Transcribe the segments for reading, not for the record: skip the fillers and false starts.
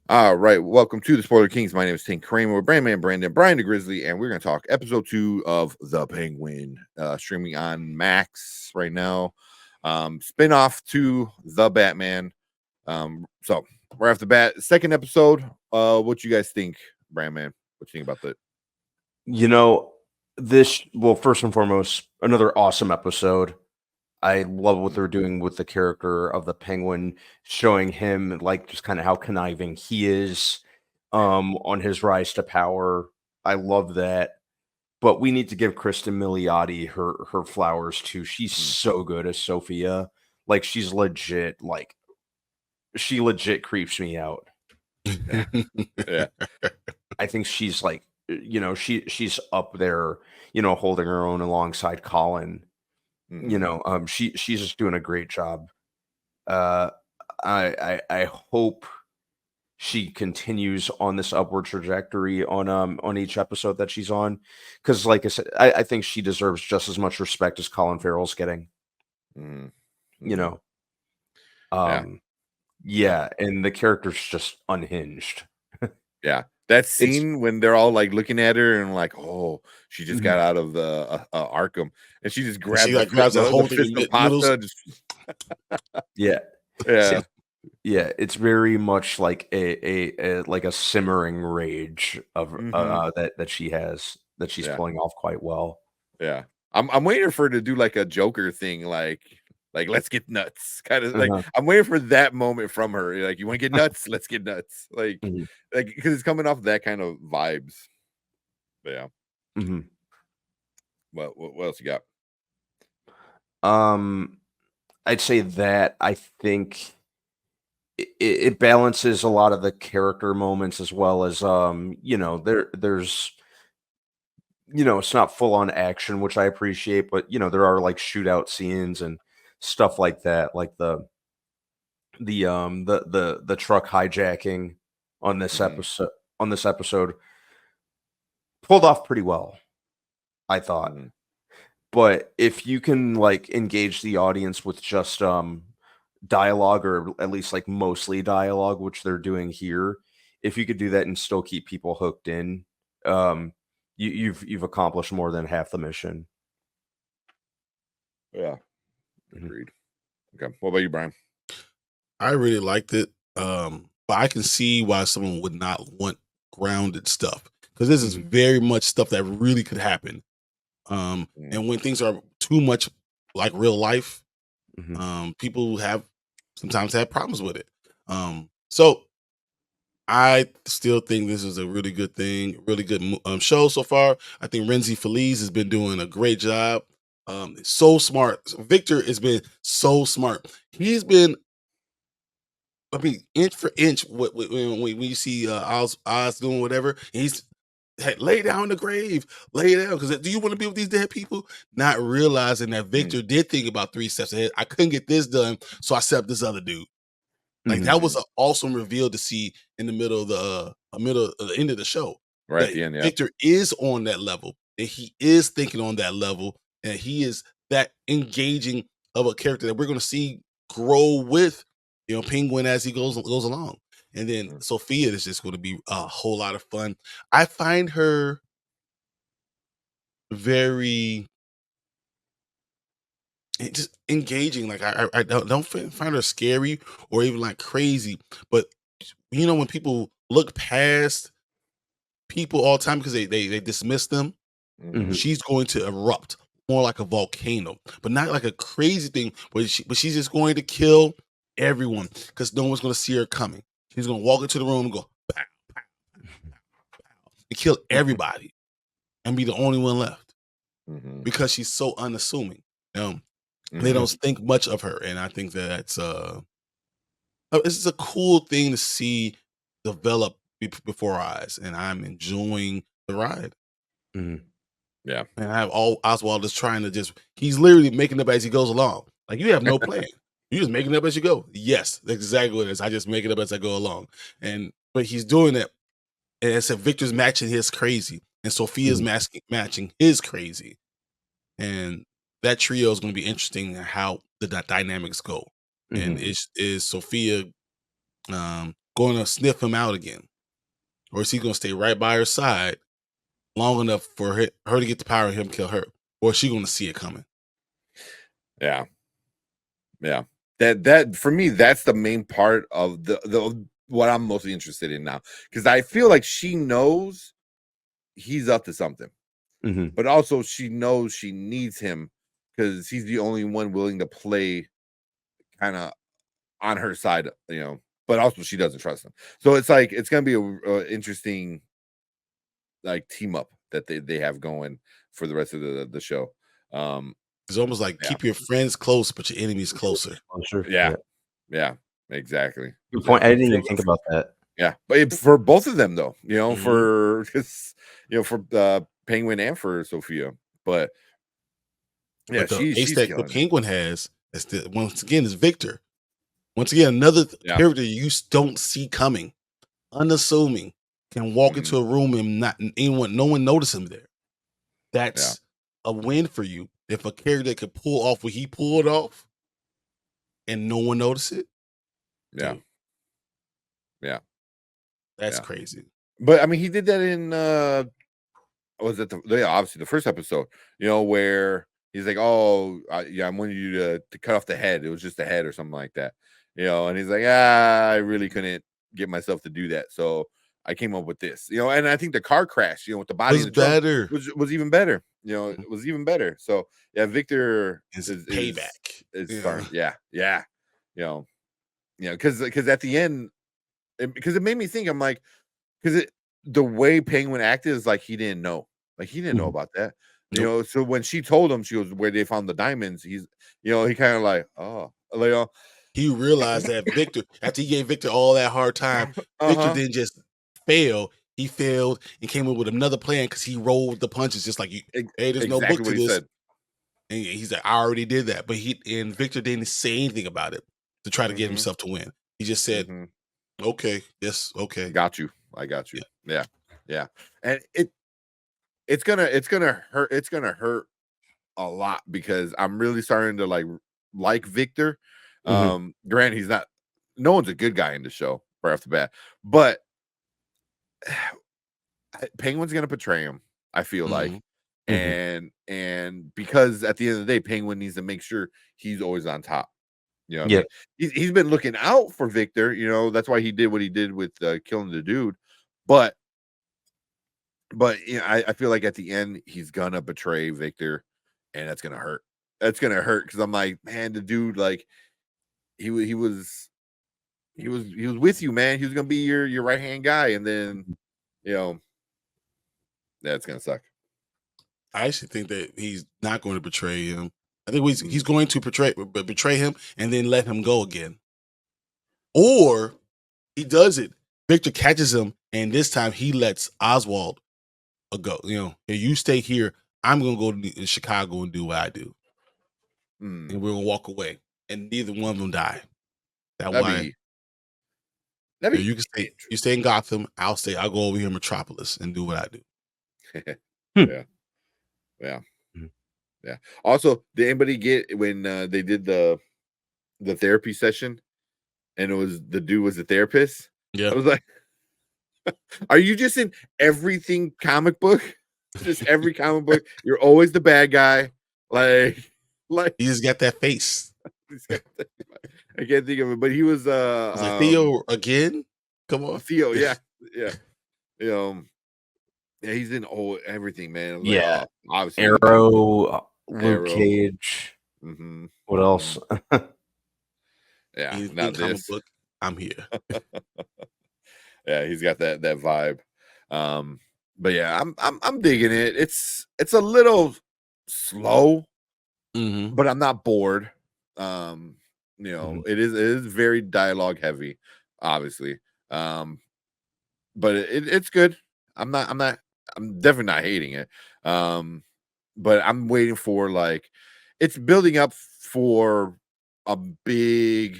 All right, welcome to the Spoiler Kings. My name is Tank Kramer with Brandman Brandon, Brian the Grizzly, and we're going to talk episode 2 of The Penguin, streaming on Max right now. Spin-off to The Batman. So right off the bat, second episode. What you guys think, Brandman? What you think about that? You know, well, first and foremost, another awesome episode. I love what they're doing with the character of the Penguin, showing him like just kind of how conniving he is on his rise to power. I love that. But we need to give Kristen Milioti her flowers too. She's Mm, so good as Sophia. Like she legit creeps me out. yeah, yeah. I think she's like she's up there, holding her own alongside Colin. Hmm. She's just doing a great job. Uh, I hope she continues on this upward trajectory on each episode that she's on, because like I said, I think she deserves just as much respect as Colin Farrell's getting. Hmm. You Hmm. know, Yeah, um, yeah, yeah, and the character's just unhinged. yeah. That It's scene when they're all like looking at her and like, oh, she just got Mhm. out of the Arkham, and she just And she grabs like grabs a the whole thing fist in of noodles. pasta. Just Yeah, yeah. yeah, it's very much like a like a simmering rage of Hmm. that she's Yeah, pulling off quite well. yeah. I'm waiting for her to do like a Joker thing, like let's get nuts, kind of like Uh-huh. I'm waiting for that moment from her. Like, you want to get nuts? Let's get nuts. Mhm, Like because it's coming off that kind of vibes. But yeah. mhm. What else you got? Um, I'd say that I think it balances a lot of the character moments as well as there's it's not full on action, which I appreciate, but there are like shootout scenes and stuff like that, like the truck hijacking on this Hmm. episode pulled off pretty well, I thought. Hmm. But if you can like engage the audience with just dialogue, or at least like mostly dialogue, which they're doing here, if you could do that and still keep people hooked in, um you've accomplished more than half the mission. Yeah, Mhm. agreed. Okay, what about you, Brian? I really liked it. But I can see why someone would not want grounded stuff because this is Mhm. very much stuff that really could happen. Mm, And when things are too much like real life, Mhm. people have sometimes had problems with it. So I still think this is a really good thing, really good show so far. I think Renzi Feliz has been doing a great job. So smart. Victor has been so smart. He's been, I mean, inch for inch. When you see Oz doing whatever, he's hey, lay down the grave, lay down. Because do you want to be with these dead people? Not realizing that mm, Victor did think about 3 steps ahead. I couldn't get this done, so I set up this other dude. Like that Mhm. was mhm. an awesome reveal to see in the middle of the end of the show Right at that the end, yeah. Victor is on that level, and he is thinking on that level, and he is that engaging of a character that we're going to see grow with, Penguin as he goes along. And then Mm, Sophia is just going to be a whole lot of fun. I find her very just engaging. Like I don't find her scary or even like crazy, but when people look past people all the time because they dismiss them, mhm, Mhm. she's going to erupt more like a volcano, but not like a crazy thing. But she's just going to kill everyone because no one's going to see her coming. She's going to walk into the room and go pow, pow, and kill everybody and be the only one left mhm, because she's so unassuming. Um, they don't mhm. think much of her, and I think that's it's just a cool thing to see develop before our eyes, and I'm enjoying the ride. Mhm. Yeah. And I have all Oswald is trying to he's literally making up as he goes along. Like you have no plan. You just making up as you go. Yes, that's exactly what it is. I just make it up as I go along. But he's doing it. And I said Victor's matching his crazy. And Sophia's Mhm. matching his crazy. And that trio is going to be interesting in how the dynamics go. And Mhm. is Sophia going to sniff him out again? Or is he going to stay right by her side long enough for her to get the power and him kill her? Or is she going to see it coming? Yeah. Yeah. That for me, that's the main part of the what I'm mostly interested in now. Because I feel like she knows he's up to something, Mhm. but also she knows she needs him because he's the only one willing to play kind of on her side, but also she doesn't trust him. So it's like it's gonna be a interesting like team up that they have going for the rest of the show. It's almost like Yeah. keep your friends close, but your enemies closer. Closer. Yeah. Yeah, exactly. Good point. I didn't even For- think about that. Yeah, but for both of them though, Mhm. for because for Penguin and for Sophia, but yeah, But the ace she's that the killing it. Penguin has, once again, is Victor. Once again, another Yeah. character you don't see coming, unassuming, can walk Mhm. into a room and no one notice him there. That's a win for you. If a character could pull off what he pulled off, and no one notice it, Yeah, dude, yeah. that's Yeah. crazy. But I mean, he did that in was it obviously the first episode, where he's like, "Oh, yeah, I wanted you to cut off the head. It was just the head or something like that," and he's like, "Ah, I really couldn't get myself to do that, so I came up with this," and I think the car crash, with the body Was in the trunk better. was even better. Mhm. It was even better. So yeah, Victor It's is payback. is Yeah. starting. Yeah, because at the end, because it made me think. I'm like, because the way Penguin acted is like he didn't know. Like he didn't know Mhm. about that. Nope. So when she told him she was where they found the diamonds, he kind of like, oh, like, He realized that Victor, after he gave Victor all that hard time, Victor didn't just fail. He failed and came up with another plan because he rolled the punches just like you. Hey, there's no exactly book to what he this. said. And he's like, I already did that. But Victor didn't say anything about it to try to get Mhm. himself to win. He just said, Mhm. okay, yes, okay. Got you. I got you. Yeah. And it's gonna hurt. It's gonna hurt a lot because I'm really starting to like Victor. Mhm. Grant, he's not. No one's a good guy in the show right off the bat, but Penguin's gonna betray him. I feel like, Mhm. and because at the end of the day, Penguin needs to make sure he's always on top. You know what I Yep. mean? He's been looking out for Victor. That's why he did what he did with killing the dude. But I feel like at the end he's gonna betray Victor, and that's gonna hurt. That's gonna hurt because I'm like, man, the dude he was with you, man. He was gonna be your right hand guy, and then that's gonna suck. I actually think that he's not going to betray him. I think he's Mm. going to betray him and then let him go again. Or he does it. Victor catches him, and this time he lets Oswald go. Hey, you stay here. I'm gonna go to Chicago and do what I do, Mm. and we're gonna walk away, and neither one of them die. That's That'd why be that'd be you can stay. You stay in Gotham. I'll stay. I'll go over here in Metropolis and do what I do. yeah. Mhm. Yeah. Also, did anybody get when they did the therapy session and the dude was the therapist? Yeah, I was like, are you just in everything comic book? Just every comic book, you're always the bad guy. Like he just got that face. I can't think of it, but he was I was like, Theo again? Come on, Theo, yeah. Yeah, he's in everything, man. I was like, Yeah. oh, obviously Arrow, Luke Arrow. Cage. Mm-hmm. What else? Yeah, He's not in comic this. book. I'm here. Yeah, he's got that vibe. But yeah, I'm digging it. It's a little slow, Mm-hmm. but I'm not bored. It is very dialogue heavy, obviously. But it's good. I'm definitely not hating it. But I'm waiting for it's building up for a big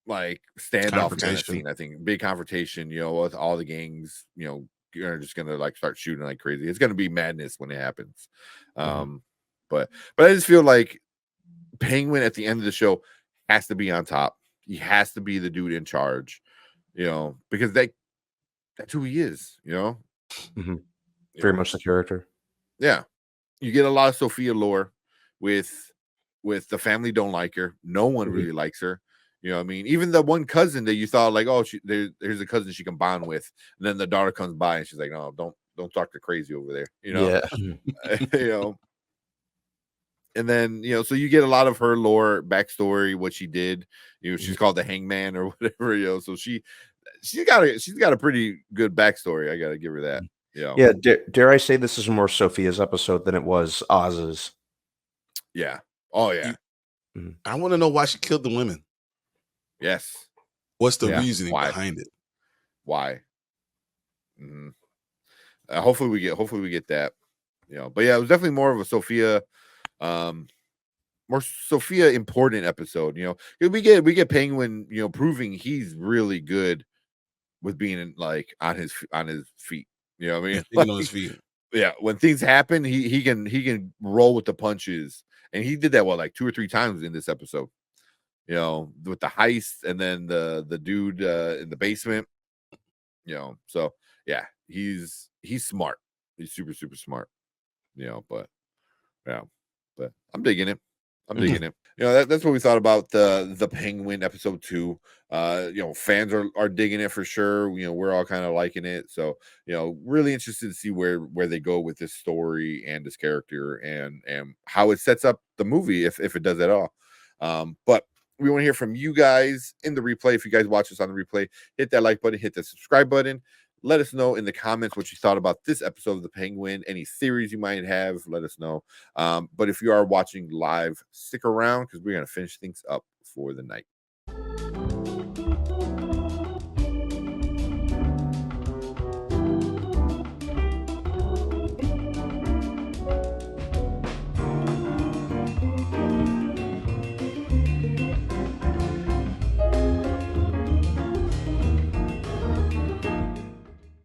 standoff kind of Confrontation. scene. I think big confrontation, with all the gangs, you're just gonna start shooting like crazy. It's gonna be madness when it happens. But I just feel like Penguin at the end of the show has to be on top. He has to be the dude in charge. you know, because that's who he is, you know. Mhm. You Very know, much the character. yeah. You get a lot of Sophia lore with the family don't like her. No one Mhm. really likes her. You know what I mean? Even the one cousin that you thought like, oh, there's a cousin she can bond with, and then the daughter comes by and she's like, no, don't talk to crazy over there, you know. Yeah. You know, and then so you get a lot of her lore backstory, what she did. She's called the Hangman or whatever. So she's got a pretty good backstory. I gotta give her that. Yeah, dare I say this is more Sophia's episode than it was Oz's? Yeah. Oh yeah. I want to know why she killed the women. Yes. What's the Yeah. reasoning Why? behind it? Why? Hopefully we get that. But yeah, it was definitely more of a Sophia, more Sophia important episode. 'Cause we get Penguin, proving he's really good with being like on his feet. You know what I mean? Thinking on his feet. Yeah, when things happen, he can roll with the punches, and he did that like 2 or 3 times in this episode. With the heist and then the dude in the basement. So yeah, he's smart. He's super super smart. But yeah, but I'm digging it. I'm digging it. That's what we thought about the Penguin episode 2. Fans are digging it for sure. We're all kind of liking it. So, really interested to see where they go with this story and this character and how it sets up the movie if it does at all. But we want to hear from you guys in the replay. If you guys watch us on the replay, hit that like button, hit the subscribe button. Let us know in the comments what you thought about this episode of The Penguin. Any theories you might have, let us know. But if you are watching live, stick around because we're going to finish things up for the night.